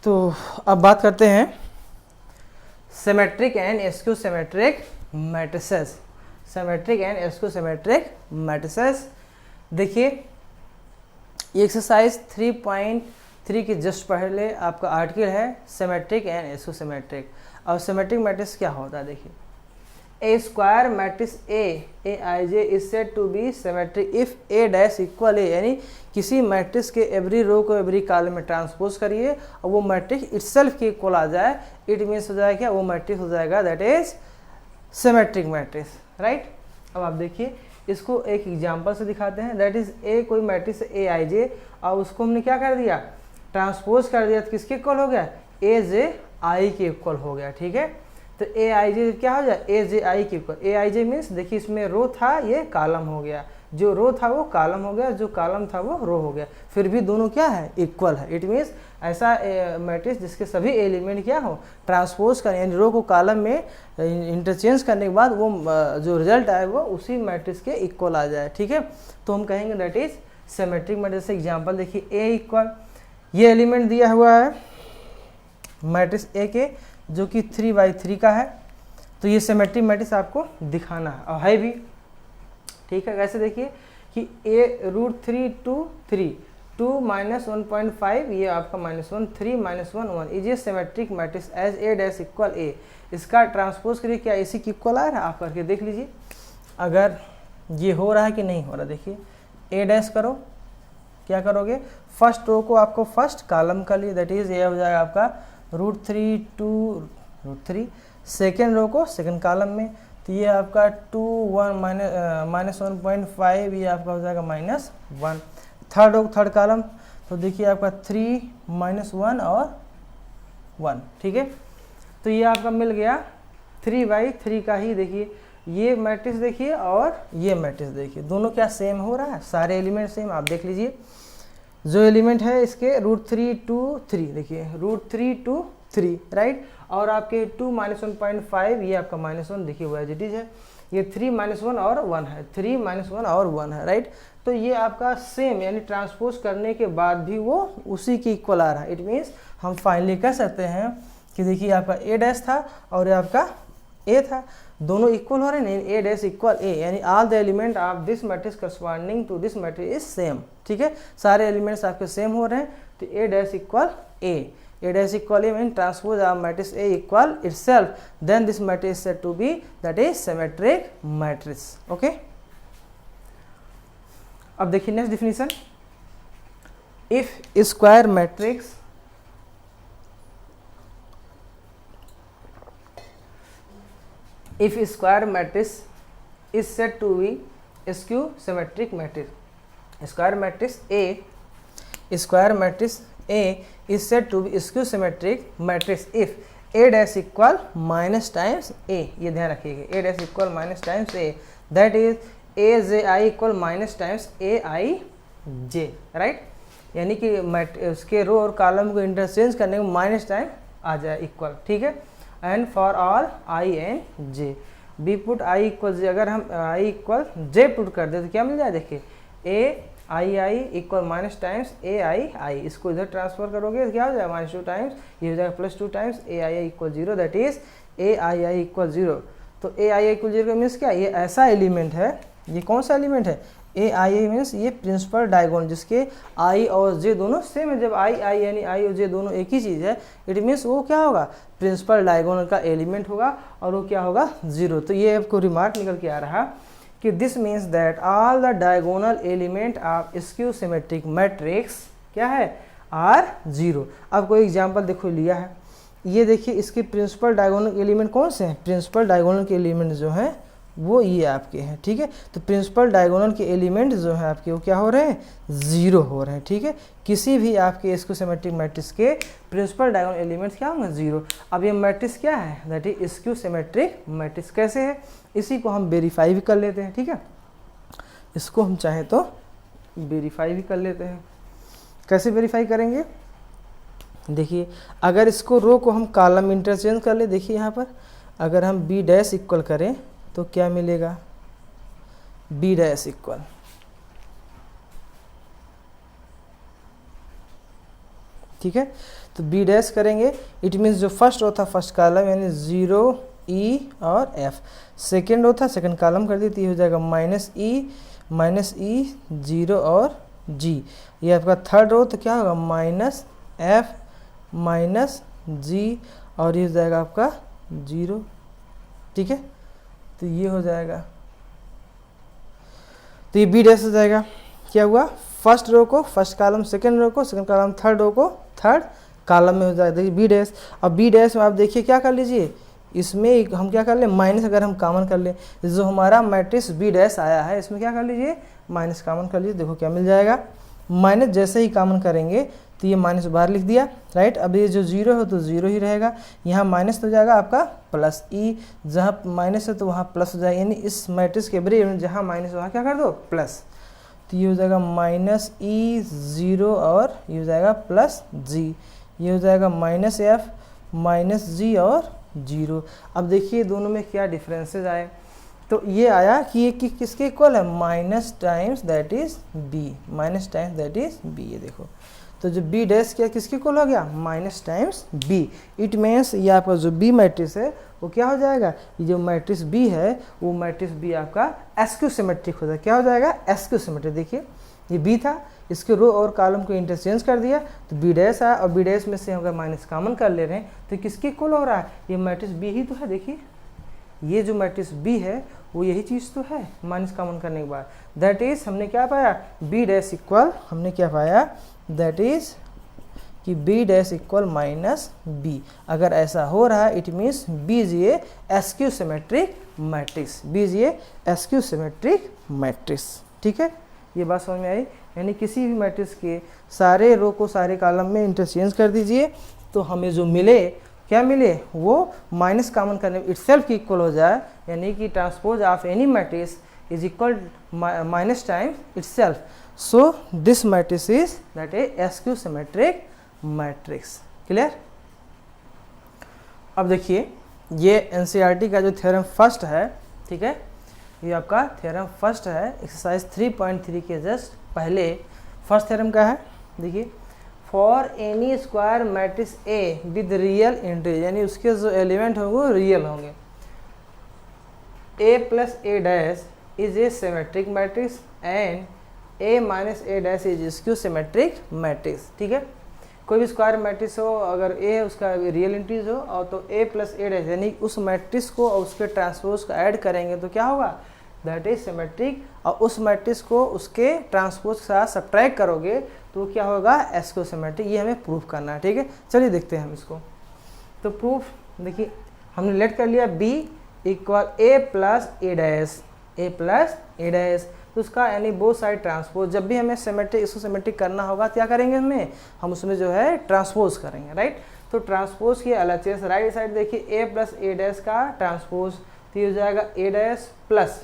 तो अब बात करते हैं symmetric and skew symmetric matrices. Symmetric and skew symmetric matrices, देखिए एक्सरसाइज 3.3 के जस्ट पहले आपका आर्टिकल है सिमेट्रिक एंड स्क्यू सिमेट्रिक। और सिमेट्रिक मैट्रिक्स क्या होता है, देखिए a square matrix A I J is said to be symmetric if A dash equal A, यानी किसी मैट्रिक्स के एवरी रो को एवरी कॉलम में ट्रांसपोज करिए और वो मैट्रिक्स इटसेल्फ के इक्वल आ जाए, इट मीन्स हो जाएगा क्या, वो मैट्रिक्स हो जाएगा that is symmetric matrix, right. अब आप देखिए इसको एक एग्जांपल से दिखाते हैं, दैट इज ए कोई मैट्रिक्स ए आई जे और उसको हमने क्या कर दिया, ट्रांसपोज कर दिया, तो किसके इक्वल हो गया, ए जे आई के इक्वल हो गया, ठीक है। तो ए आई जे क्या हो जाए, ए जे आई के equal. A I J means देखिए इसमें रो था, ये कॉलम हो गया, जो रो था वो कॉलम हो गया, जो कॉलम था वो रो हो गया, फिर भी दोनों क्या है, इक्वल है। इट मीन्स ऐसा मैट्रिक्स जिसके सभी एलिमेंट क्या हो, ट्रांसपोज करें, यानी रो को कॉलम में इंटरचेंज करने के बाद वो जो रिजल्ट आए वो उसी मैट्रिक्स के इक्वल आ जाए, ठीक है। तो हम कहेंगे that is symmetric matrix. Example देखिए ए इक्वल, ये एलिमेंट दिया हुआ है मैट्रिक्स ए के जो कि 3/3 का है, तो ये सिमेट्रिक मैट्रिक्स आपको दिखाना है और है भी, ठीक है। कैसे देखिए कि ए √3 2 3 2 - 1.5 ये आपका -1 3 - 1 1 is a symmetric matrix as A dash equal A. इसका ट्रांसपोज करिए, क्या इसी की इक्वल आ रहा है, आप करके देख लीजिए अगर ये हो रहा है कि नहीं हो रहा। देखिए ए डैश करो, क्या करोगे, फर्स्ट रो को आपको फर्स्ट कॉलम का लिए दैट इज ये हो जाएगा आपका √3 2 √3, सेकेंड रो को सेकेंड कॉलम में, तो ये आपका 2 1 -1.5 ये आपका हो जाएगा -1, थर्ड रो थर्ड कॉलम, तो देखिए आपका 3 -1 और 1, ठीक है। तो ये आपका मिल गया 3/3 का ही। देखिए ये मैट्रिक्स देखिए और ये मैट्रिक्स देखिए, दोनों क्या सेम हो रहा है, सारे एलिमेंट सेम। आप देख लीजिए जो एलिमेंट है इसके √3 2 3, देखिए √3 2 3, राइट। और आपके 2 - 1.5 ये आपका -1, देखिए वो एज इट इज है। ये 3 - 1 और 1 है, 3 - 1 और 1 है, राइट। तो ये आपका सेम, यानी ट्रांसपोज करने के बाद भी वो उसी की इक्वल आ रहा है। इट मीन्स हम फाइनली कह सकते हैं कि देखिए आपका ए डैश था और आपका ए था, दोनों इक्वल हो रहे हैं, ए डैश इक्वल ए, यानी all the element of this matrix corresponding to this matrix is same, ठीक है। सारे एलिमेंट्स आपके सेम हो रहे हैं, तो A dash equal A dash equal A mean transpose of matrix A equal itself, then this matrix said to be that is symmetric matrix, okay. अब देखिए next definition, if square matrix if square matrix is said to be skew symmetric matrix, square matrix A is said to be skew symmetric matrix if A dash equal minus times A, ये ध्यान रखिएगा, A dash equal minus times A, that is A j I equal minus times A I j, right। यानी कि उसके रो और column को interchange करने में माइनस टाइम आ जाए इक्वल, ठीक है। And for all I and J be put I equal J, अगर हम आई इक्वल जे पुट कर दे तो क्या मिल जाए, देखिए ए आई इक्वल माइनस टाइम्स ए आई, इसको इधर ट्रांसफर करोगे तो क्या हो जाएगा, -2 टाइम्स, ये हो जाएगा +2 times A I equal 0, that is A I equal 0। तो ए आई इक्वल 0 का मीन्स क्या, ये ऐसा एलिमेंट है, ये कौन सा एलिमेंट है, ए आई मीन्स ये प्रिंसिपल डायगोनल जिसके आई और जे दोनों सेम है। जब आई यानी आई और जे दोनों एक ही चीज़ है, इट मीन्स वो क्या होगा, प्रिंसिपल डायगोनल का एलिमेंट होगा और वो क्या होगा, 0। तो ये आपको रिमार्क निकल के आ रहा कि this means that all the diagonal element of skew symmetric matrix क्या है, आर 0। अब कोई एग्जाम्पल देखो लिया है, ये देखिए इसके प्रिंसिपल डायगोनल एलिमेंट कौन से हैं, प्रिंसिपल डायगोनल के एलिमेंट जो हैं वो ये आपके हैं, ठीक है। तो प्रिंसिपल डायगोनल के एलिमेंट जो है आपके वो क्या हो रहे हैं, 0 हो रहे हैं, ठीक है। किसी भी आपके स्क्यू सिमेट्रिक मैट्रिक्स के प्रिंसिपल डायगोनल एलिमेंट्स क्या होंगे, 0। अब ये मैट्रिक्स क्या है, that is skew symmetric matrix. कैसे है, इसी को हम वेरीफाई भी कर लेते हैं, ठीक है। इसको हम चाहे तो वेरीफाई भी कर लेते हैं। कैसे वेरीफाई करेंगे, देखिए अगर इसको रो को हम कॉलम इंटरचेंज कर ले, देखिए यहाँ पर अगर हम बी डैश इक्वल करें तो क्या मिलेगा, बी डैश इक्वल, ठीक है। तो बी डैश करेंगे, इट मीन्स जो फर्स्ट रो था फर्स्ट कॉलम यानी 0 E और F, सेकेंड रो था सेकेंड कॉलम कर दी तो ये हो जाएगा -E 0 और G। ये आपका थर्ड रो तो क्या होगा -F -G और ये हो जाएगा आपका 0, ठीक है। तो ये हो जाएगा, तो ये बी डैश हो जाएगा। क्या हुआ, फर्स्ट रो को फर्स्ट कॉलम, सेकेंड रो को सेकेंड कॉलम, थर्ड रो को थर्ड कॉलम में हो जाएगा। देखिए बी डैश। अब बी डैश में आप देखिए क्या कर लीजिए, इसमें हम क्या कर लें माइनस, अगर हम कॉमन कर लें जो हमारा मैट्रिक्स बी डैश आया है इसमें क्या कर लीजिए माइनस कॉमन कर लीजिए। देखो क्या मिल जाएगा, माइनस जैसे ही कॉमन करेंगे तो ये माइनस बाहर लिख दिया, राइट। अब ये जो 0 है तो 0 ही रहेगा, यहाँ माइनस तो हो जाएगा आपका प्लस ई, जहाँ माइनस है तो वहाँ प्लस हो जाएगा, यानी इस मैट्रिक्स के बराबर जहाँ माइनस वहाँ क्या कर दो प्लस। तो ये हो जाएगा -E 0 और ये हो जाएगा +G, ये हो जाएगा -F -G और 0। अब देखिए दोनों में क्या डिफरेंसेस आए, तो ये आया कि ये किसके इक्वल है, minus times that is B, minus times that is B. ये देखो तो जो बी डैश क्या किसके इक्वल हो गया, minus times B. It means ये आपका जो बी मैट्रिक्स है वो क्या हो जाएगा, ये जो मैट्रिक्स बी है वो मैट्रिक्स बी आपका एसक्यू सिमेट्रिक हो जाएगा। क्या हो जाएगा, एसक्यू सिमेट्रिक। देखिए ये बी था, इसके रो और कॉलम को इंटरचेंज कर दिया तो बी डैश आया, और बी डैश में से अगर माइनस कॉमन कर ले रहे हैं तो किसके इक्वल हो रहा है, ये मैट्रिक्स बी ही तो है। देखिए ये जो मैट्रिक्स बी है वो यही चीज़ तो है माइनस कॉमन करने के बाद। दैट इज हमने क्या पाया, बी डैश इक्वल, हमने क्या पाया, दैट इज कि B dash equal minus B. अगर ऐसा हो रहा है it means B is a skew symmetric matrix, B is a skew symmetric matrix, ठीक है। ये बात समझ में आई, यानी किसी भी मैट्रिक्स के सारे रो को सारे कॉलम में इंटरचेंज कर दीजिए तो हमें जो मिले क्या मिले, वो माइनस कॉमन करने इटसेल्फ की इक्वल हो जाए, यानी कि transpose of any matrix is equal minus times itself. So this matrix is that A skew symmetric matrix. Clear. अब देखिए ये एनसीईआरटी का जो थ्योरम फर्स्ट है, ठीक है, ये आपका थ्योरम फर्स्ट है एक्सरसाइज 3.3 के जस्ट पहले फर्स्ट थ्योरम का है। देखिए for any square matrix A with real integer, यानी उसके जो एलिमेंट होंगे वो रियल होंगे, a plus A dash is a symmetric matrix and a minus A dash is skew symmetric matrix. ठीक है, कोई भी स्क्वायर मैट्रिक्स हो, अगर a है उसका रियल इंटीजर हो और तो a प्लस ए डैश यानी उस मैट्रिक्स को और उसके ट्रांसपोज को ऐड करेंगे तो क्या होगा, दैट इज सिमेट्रिक, और उस मैट्रिक्स को उसके ट्रांसपोज के साथ सब्ट्रैक्ट करोगे तो क्या होगा, एस्क्यू सिमेट्रिक। ये हमें प्रूफ करना है। ठीक है, चलिए देखते हैं हम इसको। तो प्रूफ देखिए हमने लेट कर लिया b equal a plus A dash, a plus A dash, तो उसका यानी बोथ साइड ट्रांसपोज। जब भी हमें सिमेट्रिक इसको सिमेट्रिक करना होगा क्या करेंगे, हम उसमें जो है ट्रांसपोज करेंगे, राइट। तो ट्रांसपोज की LHS राइट साइड देखिए a प्लस ए डैश का ट्रांसपोज, तो ये हो जाएगा a डैश प्लस,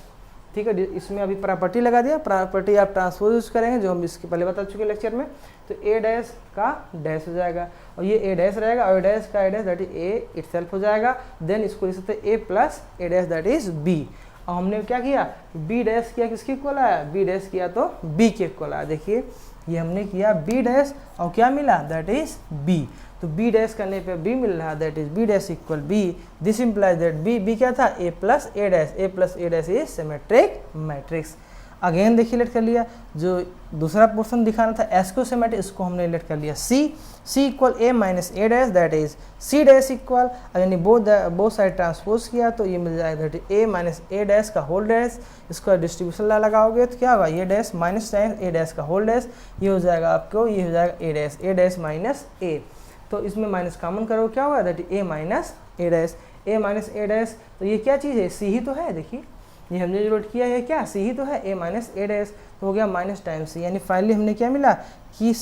ठीक है, इसमें अभी प्रॉपर्टी लगा दिया, प्रॉपर्टी आप ट्रांसपोज यूज करेंगे जो हम इसके पहले बता चुके लेक्चर में। तो ए डैश का डैश हो जाएगा और ये ए डैश रहेगा और ए डैश का A dash that is A itself हो जाएगा। देन इसको लिख सकते हैं A plus A dash that is B. और हमने क्या किया, बी डैश किया किसके इक्वल आया, बी डैश किया तो बी के इक्वल आया। देखिए ये हमने किया बी डैश और क्या मिला, दैट इज बी। तो बी डैश करने पे बी मिल रहा, that is B dash equal B. This implies that B क्या था, A plus A dash, A plus A dash is symmetric matrix. Again देखिए लेट कर लिया, जो दूसरा पोर्शन दिखाना था एस्क्यू सिमेट्रिक, इसको हमने लेट कर लिया C equal A minus A dash that is C dash equal, यानी बोथ साइड ट्रांसपोज किया तो ये मिल जाएगा that is A minus A dash का होल डैश। इसका डिस्ट्रीब्यूशन ला लगाओगे तो क्या होगा, ये dash minus times A dash का होल डैश, ये हो जाएगा आपको, ये हो जाएगा ए डैश माइनस ए। तो इसमें माइनस कॉमन करो क्या होगा, that is A minus A dash, A minus A dash. तो ये क्या चीज़ है, सी ही तो है। देखिए ये हमने जो नोट किया है क्या, सी ही तो है, ए माइनस ए डैश, तो हो गया माइनस टाइम सी। यानी फाइनली हमने क्या मिला कि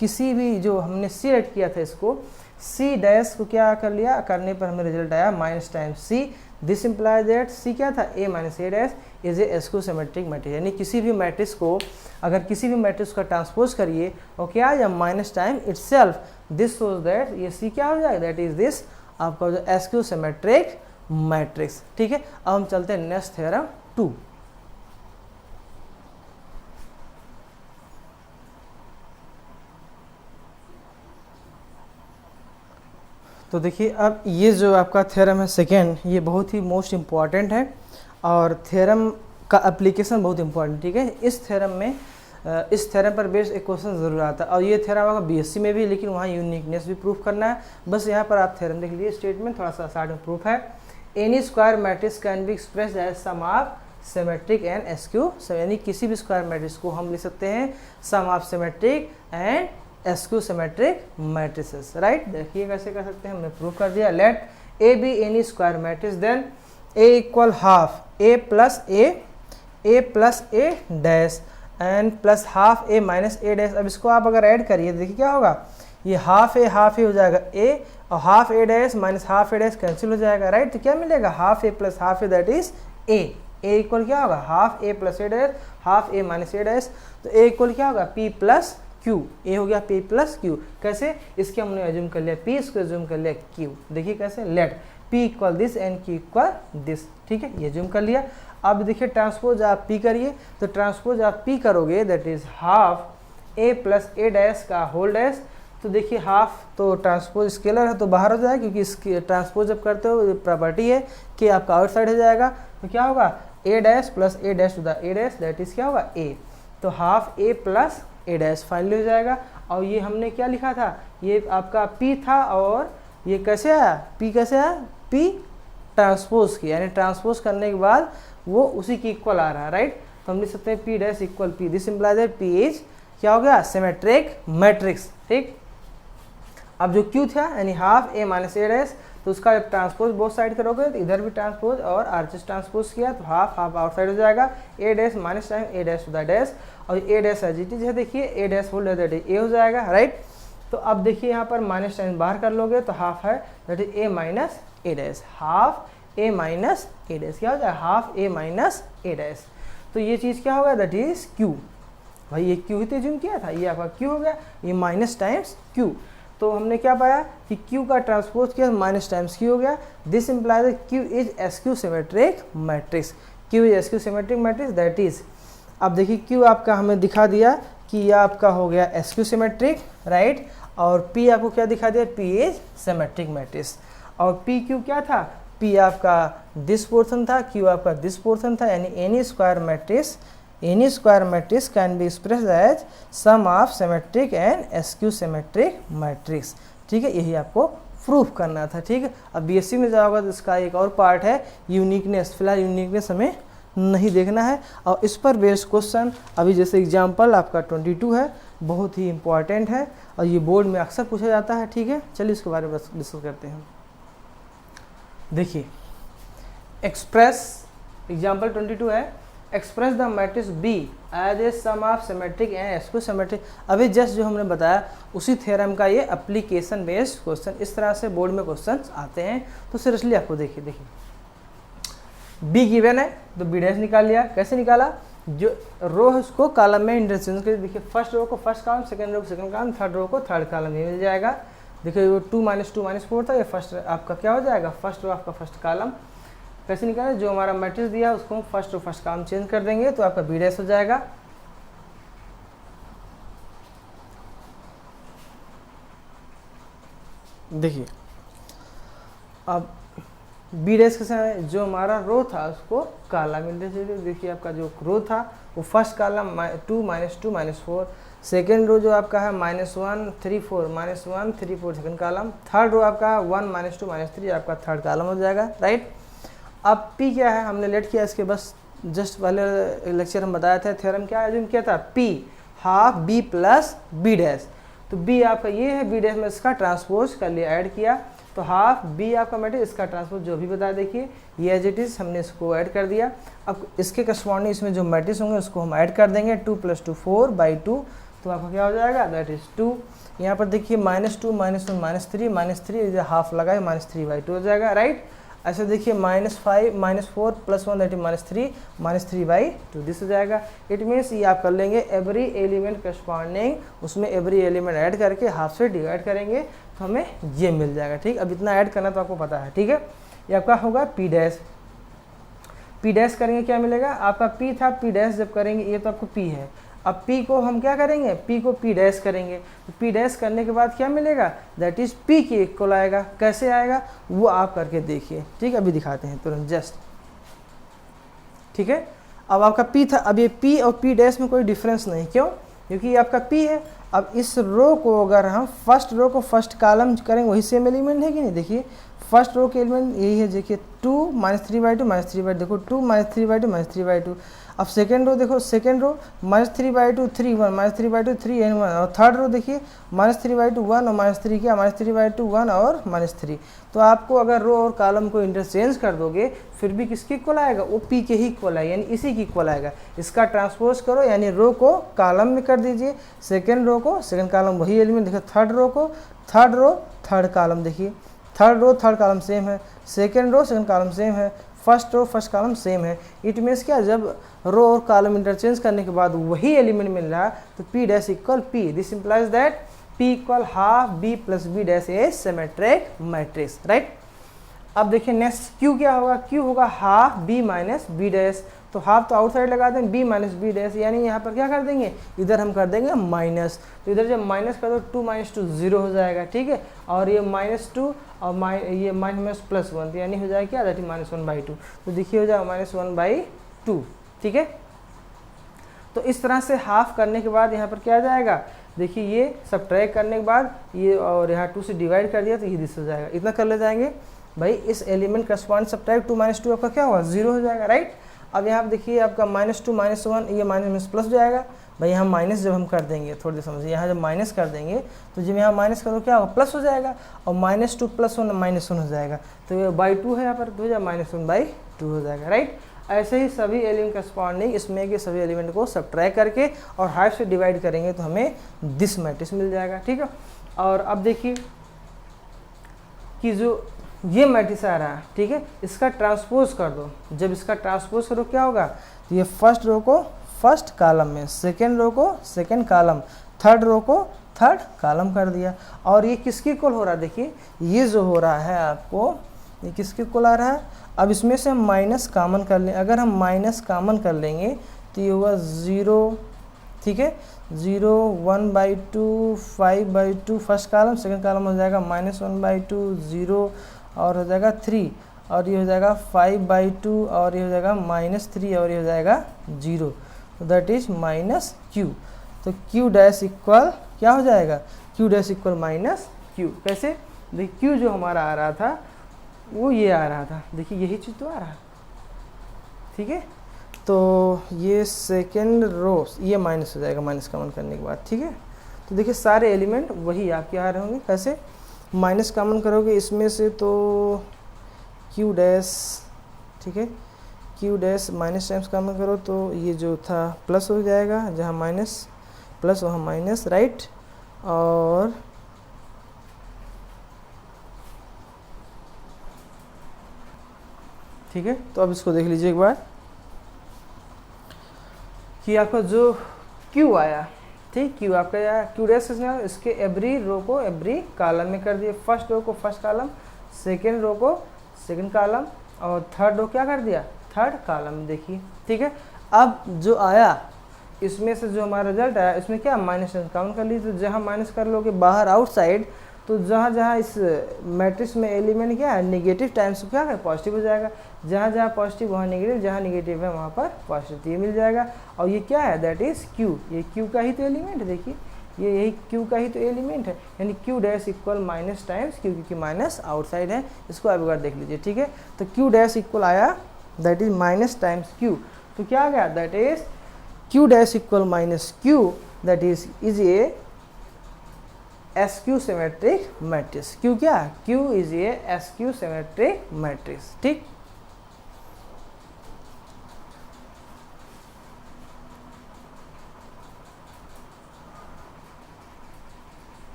किसी भी जो हमने सी रेट किया था इसको सी डैश को क्या कर लिया, करने पर हमें रिजल्ट आया minus time C. This implies that C क्या था, A minus A dash is a skew symmetric matrix. यानी किसी भी मैट्रिक्स को अगर किसी भी मैट्रिक्स का ट्रांसपोज करिए और क्या आ जाए minus time itself, this shows that ये सी क्या हो जाएगा, दैट इज दिस आपका जो एस्क्यू सिमेट्रिक मैट्रिक्स। ठीक है, अब हम चलते हैं नेक्स्ट थ्योरम 2। तो देखिए अब ये जो आपका थ्योरम है सेकेंड, ये बहुत ही मोस्ट इम्पॉर्टेंट है और थ्योरम का एप्लीकेशन बहुत इम्पॉर्टेंट, ठीक है। इस थ्योरम पर बेस्ड एक क्वेश्चन ज़रूर आता है और ये थ्योरम आपका बीएससी में भी, लेकिन वहाँ यूनिकनेस भी प्रूफ करना है। बस यहाँ पर आप थ्योरम देख लीजिए, स्टेटमेंट थोड़ा सा साइड में प्रूफ है। Any square matrix can be expressed as sum of symmetric and skew, यानी किसी भी स्क्वायर मैट्रिक्स को हम लिख सकते हैं sum of symmetric and skew symmetric matrices, right. देखिए कैसे कर सकते हैं, हमने प्रूफ कर दिया। Let A be any square matrix then A equal half A plus A dash and plus half A minus A dash. अब इसको आप अगर ऐड करिए देखिए क्या होगा, ये हाफ ए हो जाएगा ए और हाफ ए डैश माइनस हाफ ए डैश कैंसिल हो जाएगा, राइट। तो क्या मिलेगा, half A plus half A that is A equal क्या होगा, half A plus A dash half A minus A dash. तो ए इक्वल क्या होगा, पी प्लस क्यू, ए हो गया पी प्लस क्यू। कैसे, इसके हमने एज्यूम कर लिया पी, इसको एज्यूम कर लिया क्यू। देखिए कैसे, let P equal this and Q equal this, ठीक है, ये एज्यूम कर लिया। अब देखिए ट्रांसपोज आप पी करिए, तो ट्रांसपोज आप पी करोगे that is half A plus A dash का होल डैश। तो देखिए हाफ तो ट्रांसपोज स्केलर है तो बाहर हो जाएगा, क्योंकि इसकी ट्रांसपोज जब करते हो प्रॉपर्टी है कि आपका आउटसाइड हो जाएगा। तो क्या होगा, A dash plus A dash to the A dash that is क्या होगा ए। तो half A plus A dash finally हो जाएगा। और ये हमने क्या लिखा था, ये आपका पी था और ये कैसे आया, पी कैसे आया, पी ट्रांसपोज की, यानी ट्रांसपोज करने के बाद वो उसी की इक्वल आ रहा है, राइट। तो हम लिख सकते हैं P dash equal P, this implies that P is क्या हो गया, सिमेट्रिक मैट्रिक्स, ठीक। अब जो क्यू था यानी half A minus A dash, तो उसका जब ट्रांसपोज बोथ साइड करोगे तो इधर भी ट्रांसपोज और आरचेस ट्रांसपोज किया तो हाफ आउटसाइड हो जाएगा, A dash minus time A dash to the dash, और A dash as it is है, देखिए A dash whole that is A हो जाएगा, राइट। तो अब देखिए यहाँ पर माइनस टाइम बाहर कर लोगे तो हाफ है that is A minus A dash, half A minus A dash क्या हो जाएगा, half A minus A dash. तो ये चीज़ क्या होगा, दैट इज क्यू। भाई ये क्यू ही तो एज्यूम किया था, ये आपका क्यू हो गया, ये माइनस टाइम्स क्यू। तो हमने क्या पाया कि Q का ट्रांसपोज किया माइनस टाइम्स Q हो गया, this implies Q is SQ symmetric matrix, Q is SQ symmetric matrix that is. अब देखिए Q आपका हमें दिखा दिया कि यह आपका हो गया एसक्यू सिमेट्रिक, राइट। और P आपको क्या दिखा दिया, P इज सिमेट्रिक मैट्रिक्स। और PQ क्या था, P आपका दिस पोर्शन था, Q आपका दिस पोर्शन था, यानी any square matrix can be expressed as sum of symmetric and skew symmetric matrix, ठीक है। यही आपको प्रूफ करना था, ठीक है। अब बीएससी में जाओगा तो इसका एक और पार्ट है यूनिकनेस, फिलहाल यूनिकनेस हमें नहीं देखना है। और इस पर बेस्ड क्वेश्चन अभी जैसे एग्जाम्पल आपका 22 है, बहुत ही इंपॉर्टेंट है और ये बोर्ड में अक्सर पूछा जाता है, ठीक है। चलिए इसके बारे में डिस्कस करते हैं। देखिए एक्सप्रेस एग्जाम्पल 22 है, express the matrix B as a sum of symmetric and skew symmetric. अभी जस्ट जो हमने बताया उसी थ्योरम का ये एप्लीकेशन बेस्ड क्वेश्चन, इस तरह से बोर्ड में क्वेश्चन आते हैं। तो सीरियसली आपको देखिए बी गिवन है तो बी डैश निकाल लिया। कैसे निकाला, जो रो है उसको कॉलम में इंटरचेंज कर, देखिए फर्स्ट रो को फर्स्ट कॉलम, सेकंड रो को सेकंड कॉलम, थर्ड रो को थर्ड कॉलम, ये मिल जाएगा। देखिए वो 2 - 2 - 4 था, ये फर्स्ट आपका क्या हो जाएगा, फर्स्ट रो आपका फर्स्ट कॉलम। कैसे निकाले, जो हमारा मैट्रिक्स दिया उसको हम first row first column change कर देंगे तो आपका बी डैश हो जाएगा। देखिए अब बी डैश कैसे है, जो हमारा रो था उसको कॉलम मिल रही, देखिए आपका जो रो था वो फर्स्ट कॉलम 2 - 2 - 4, सेकेंड रो जो आपका है -1 3 4 -1 3 4 सेकेंड कॉलम, थर्ड रो आपका 1 - 2 - 3 आपका थर्ड कॉलम हो जाएगा, राइट। अब P क्या है, हमने लेट किया इसके बस जस्ट वाले लेक्चर हम बताया था, थ्योरम क्या एज्यूम किया था, P half B plus B dash. तो B आपका ये है, B डैश में इसका ट्रांसपोज कर लिया, ऐड किया, तो हाफ B आपका मैट्रिक्स, इसका ट्रांसपोज जो भी बताया देखिए ये एज इट इज हमने इसको ऐड कर दिया। अब इसके करस्पॉन्डिंग इसमें जो मैट्रिक्स होंगे उसको हम ऐड कर देंगे, 2 + 2 4/2, तो आपका क्या हो जाएगा, दैट इज 2। यहाँ पर देखिए -2 -1 -3 इधर हाफ लगाए -3/2 हो जाएगा, राइट। ऐसे देखिए -5 -4 + 1 दैट इज -3/2 दिस हो जाएगा। इट मीन्स ये आप कर लेंगे एवरी एलिमेंट करस्पॉन्डिंग, उसमें एवरी एलिमेंट ऐड करके हाफ से डिवाइड करेंगे तो हमें ये मिल जाएगा, ठीक। अब इतना ऐड करना तो आपको पता है, ठीक है। ये आपका होगा P डैश करेंगे क्या मिलेगा, आपका P था, P डैश जब करेंगे ये तो आपको P है, अब P को हम क्या करेंगे, P को P डैश करेंगे, तो P डैश करने के बाद क्या मिलेगा, दैट इज P के इक्वल आएगा। कैसे आएगा वो आप करके देखिए, ठीक है, अभी दिखाते हैं तुरंत जस्ट। ठीक है, अब आपका P था, अब ये P और P डैश में कोई डिफरेंस नहीं, क्यों, क्योंकि ये आपका P है। अब इस रो को अगर हम फर्स्ट रो को फर्स्ट कॉलम करेंगे, वही सेम एलिमेंट है कि नहीं, देखिए फर्स्ट रो के एलिमेंट यही है, देखिए 2 -3/2 -3/2, देखो 2 -3/2 -3/2। अब सेकेंड रो देखो, सेकेंड रो -3/2 3 1 -3/2 3 n 1, और थर्ड रो देखिए -3/2 1 और -3 क्या, -3/2 1 और -3। तो आपको अगर रो और कॉलम को इंटरचेंज कर दोगे फिर भी किसके इक्वल आएगा, वो P के ही इक्वल है, यानी इसी की इक्वल आएगा। इसका ट्रांसपोज करो, यानी रो को कॉलम में कर दीजिए, सेकेंड रो को सेकेंड कॉलम वही एलिमेंट, देखो थर्ड रो को थर्ड रो थर्ड कॉलम, देखिए third row third column same है, second row second column same है, first row first column same है। इट मीन्स क्या, जब रो और कॉलम इंटरचेंज करने के बाद वही एलिमेंट मिल रहा है तो P dash equal P, this implies that P equal half B plus B dash A symmetric matrix, right. अब देखिए नेक्स्ट Q क्या होगा, Q होगा half B minus B dash, तो हाफ तो आउटसाइड लगा देंगे, B माइनस B डैश, यानी यहाँ पर क्या कर देंगे, इधर हम कर देंगे माइनस, तो इधर जब माइनस कर दो 2 - 2 0 हो जाएगा, ठीक है, और ये -2 और ये माइनस +1, तो यानी हो जाएगा क्या, दैट इज -1/2, तो देखिए हो जाएगा -1/2, ठीक है। तो इस तरह से हाफ करने के बाद यहाँ पर क्या आ जाएगा, देखिए ये सब्ट्रैक्ट करने के बाद ये और यहाँ 2 से डिवाइड कर दिया तो ये दिस हो जाएगा, इतना कर ले जाएंगे भाई, इस एलिमेंट करस्पॉन्ड सब्ट्रैक्ट 2 - 2 आपका क्या होगा, 0 हो जाएगा, राइट। अब यहाँ पर देखिए आपका -2 -1 ये माइनस प्लस हो जाएगा भाई, यहाँ माइनस जब हम कर देंगे, थोड़ी देर समझिए, यहाँ जब माइनस कर देंगे तो जब यहाँ माइनस करो क्या होगा, प्लस हो जाएगा, और -2 + 1 -1 हो जाएगा, तो ये /2 है यहाँ पर, तो हो जाएगा -1/2 हो जाएगा, राइट। ऐसे ही सभी एलिमेंट करस्पॉन्डिंग इसमें के सभी एलिमेंट को सब्ट्रैक्ट करके और हाफ से डिवाइड करेंगे तो हमें दिस मैट्रिक्स मिल जाएगा, ठीक है। और अब देखिए कि जो ये मैट्रिक्स आ रहा है, ठीक है, इसका ट्रांसपोज कर दो, जब इसका ट्रांसपोज करो क्या होगा, तो ये फर्स्ट रो को फर्स्ट कॉलम में, सेकेंड रो को सेकेंड कॉलम, थर्ड रो को थर्ड कॉलम कर दिया, और ये किसके इक्वल हो रहा है, देखिए ये जो हो रहा है आपको, ये किसके इक्वल आ रहा है। अब इसमें से हम माइनस कॉमन कर लें, अगर हम माइनस कॉमन कर लेंगे तो ये होगा 0, ठीक है, 0 1/2 5/2 फर्स्ट कॉलम, सेकेंड कॉलम हो जाएगा -1/2 0 और हो जाएगा 3, और ये हो जाएगा 5/2 और ये हो जाएगा -3 और ये हो जाएगा 0, तो दैट इज -q। तो q डैश इक्वल क्या हो जाएगा, q डैश इक्वल -q। कैसे, देखिए q जो हमारा आ रहा था वो ये आ रहा था, देखिए यही चीज़ तो आ रहा है, ठीक है। तो ये सेकेंड रो ये माइनस हो जाएगा माइनस कॉमन करने के बाद, ठीक है। तो देखिए सारे एलिमेंट वही आपके आ रहे होंगे, कैसे माइनस कॉमन करोगे इसमें से तो q डैश, ठीक है, q dash minus times common करो तो ये जो था प्लस हो जाएगा, जहाँ माइनस प्लस वहाँ माइनस, राइट। और ठीक है, तो अब इसको देख लीजिए एक बार कि आपका जो Q आया, ठीक, Q आपका आया, Q डैश इसके एवरी रो को एवरी कॉलम में कर दिए, फर्स्ट रो को फर्स्ट कॉलम, सेकेंड रो को सेकेंड कॉलम, और थर्ड रो क्या कर दिया, थर्ड कॉलम, देखिए, ठीक है। अब जो आया इसमें से जो हमारा रिजल्ट आया इसमें क्या माइनस काउंट कर लीजिए, तो जहाँ माइनस कर लोगे बाहर आउटसाइड, तो जहाँ जहाँ इस मैट्रिक्स में एलिमेंट क्या है नेगेटिव टाइम्स क्या है पॉजिटिव हो जाएगा, जहाँ जहाँ पॉजिटिव वहाँ नेगेटिव, जहाँ नेगेटिव है वहाँ पर पॉजिटिव, ये मिल जाएगा। और ये क्या है, दैट इज Q, ये Q का ही तो एलिमेंट है, देखिए ये यही Q का ही तो एलिमेंट है, यानी Q dash equal minus times Q, क्योंकि माइनस आउटसाइड है, इसको आप एक बार देख लीजिए, ठीक है। तो Q डैश इक्वल आया that is minus times Q, तो क्या आ गया, that is Q dash equal -Q, that is A SQ symmetric matrix. Q क्या, Q is a SQ symmetric matrix, ठीक।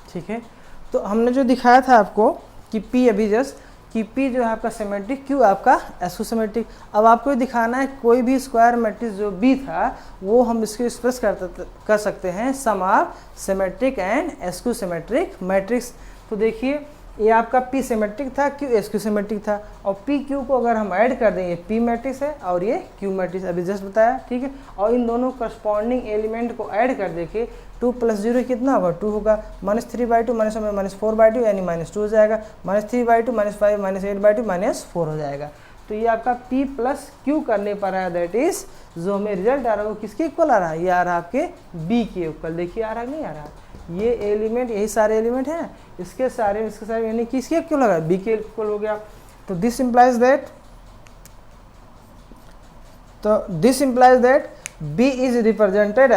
ठीक है, तो हमने जो दिखाया था आपको कि P अभी जस्ट कि P जो है आपका सिमेट्रिक, Q आपका SQ सिमेट्रिक। अब आपको ये दिखाना है कोई भी स्क्वायर मैट्रिक्स जो B था वो हम इसको एक्सप्रेस कर सकते हैं sum of symmetric and SQ symmetric matrix. तो देखिए ये आपका P सिमेट्रिक था, Q SQ सिमेट्रिक था, और PQ को अगर हम ऐड कर दें, ये P मैट्रिक्स है और ये Q मैट्रिक्स अभी जस्ट बताया, ठीक है। और इन दोनों करस्पॉन्डिंग एलिमेंट को ऐड कर देखिए, 2 + 0 कितना होगा, 2 होगा, -3/2 -4/2 यानी -2 हो जाएगा, -3/2 -5 -8/2 -4 हो जाएगा। तो ये आपका P + Q करने पर है, दैट इज जो हमें रिजल्ट आ रहा है वो किसके इक्वल आ रहा है, ये आ रहा है आपके B के इक्वल। देखिए आ रहा है नहीं आ रहा है, ये एलिमेंट यही सारे एलिमेंट हैं, इसके सारे यानी किसके इक्वल होगा, B के इक्वल हो गया। तो this implies that B is represented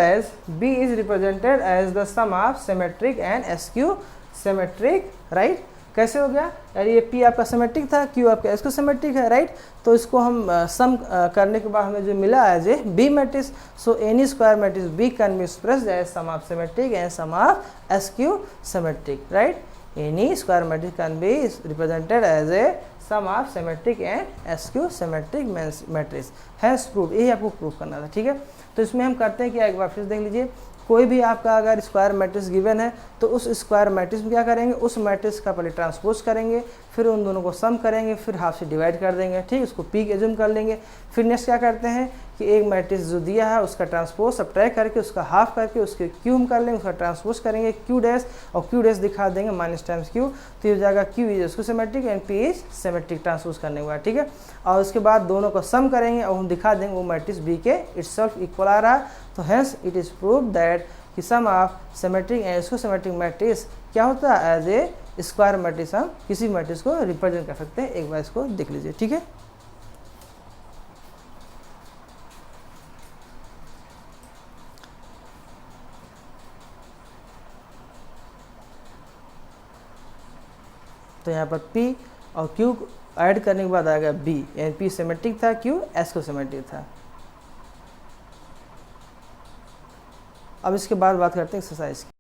as the sum of symmetric and SQ symmetric, right. कैसे हो गया यार, ये P आपका सिमेट्रिक था, Q आपका SQ सिमेट्रिक है, राइट। तो इसको हम सम करने के बाद हमें जो मिला as a B matrix. So any square matrix B can be expressed as sum of symmetric and sum of SQ symmetric, right. Any square matrix can be represented as a sum of symmetric and SQ symmetric matrix. Has prove, यही आपको prove करना था, ठीक है। तो इसमें हम करते हैं क्या, एक बार फिर देख लीजिए, कोई भी आपका अगर स्क्वायर मैट्रिक्स गिवन है तो उस स्क्वायर मैट्रिक्स में क्या करेंगे, उस मैट्रिक्स का पहले ट्रांसपोज करेंगे, फिर उन दोनों को सम करेंगे, फिर हाफ से डिवाइड कर देंगे, ठीक, उसको P एज्यूम कर लेंगे। फिर नेक्स्ट क्या करते हैं कि एक मैट्रिक्स जो दिया है उसका ट्रांसपोज सब्ट्रैक्ट करके उसका हाफ करके उसके क्यूब कर लेंगे, उसका ट्रांसपोज करेंगे Q डैश, और Q डैश दिखा देंगे माइनस टाइम्स Q, तो ये हो जाएगा Q इज उसको symmetric and P is symmetric transpose करने के बाद, ठीक है। और उसके बाद दोनों को सम करेंगे और हम दिखा देंगे वो मैट्रिक्स B के इटसेल्फ इक्वल आ रहा है। तो hence it is prove that कि sum of symmetric and SQ symmetric matrix क्या होता है, एज ए स्क्वायर मैट्रिक्स हम किसी मैट्रिक्स को रिप्रेजेंट कर सकते हैं। एक बार इसको देख लीजिए, ठीक है। तो यहाँ पर P और Q ऐड करने के बाद आएगा B, यानी P सिमेट्रिक था, Q SQ सिमेट्रिक था। अब इसके बाद बात करते हैं एक्सरसाइज की।